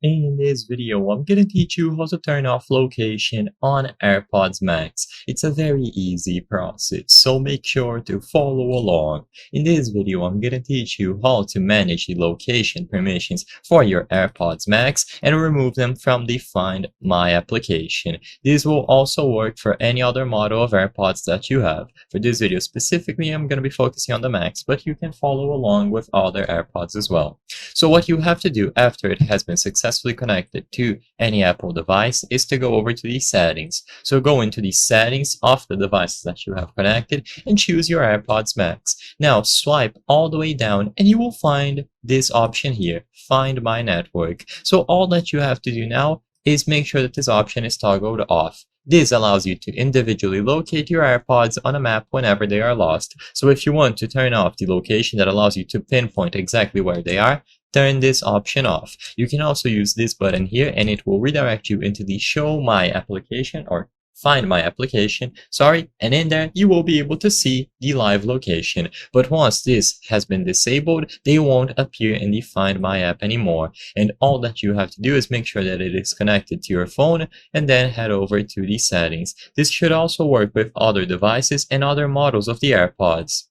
In this video, I'm gonna teach you how to turn off location on AirPods Max. It's a very easy process, so make sure to follow along. In this video, I'm gonna teach you how to manage the location permissions for your AirPods Max and remove them from the Find My application. This will also work for any other model of AirPods that you have. For this video specifically, I'm gonna be focusing on the Max, but you can follow along with other AirPods as well. So what you have to do after it has been successfully connected to any Apple device is to go over to the settings. So go into the settings of the devices that you have connected and choose your AirPods Max. Now swipe all the way down and you will find this option here, Find My Network. So all that you have to do now is make sure that this option is toggled off. This allows you to individually locate your AirPods on a map whenever they are lost. So if you want to turn off the location that allows you to pinpoint exactly where they are, turn this option off. You can also use this button here and it will redirect you into the Show My application or Find My application, and in there you will be able to see the live location. But once this has been disabled, they won't appear in the Find My app anymore. And all that you have to do is make sure that it is connected to your phone and then head over to the settings. This should also work with other devices and other models of the AirPods.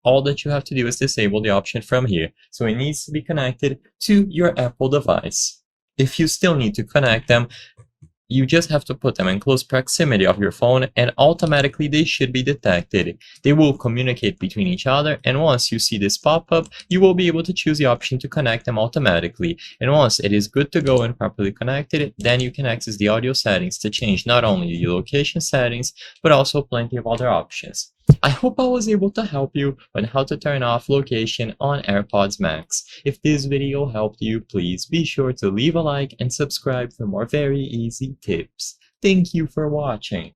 All that you have to do is disable the option from here, so it needs to be connected to your Apple device. If you still need to connect them, you just have to put them in close proximity of your phone and automatically they should be detected. They will communicate between each other, and once you see this pop up, you will be able to choose the option to connect them automatically. And once it is good to go and properly connected, then you can access the audio settings to change not only the location settings, but also plenty of other options. I hope I was able to help you on how to turn off location on AirPods Max. If this video helped you, please be sure to leave a like and subscribe for more very easy tips. Thank you for watching.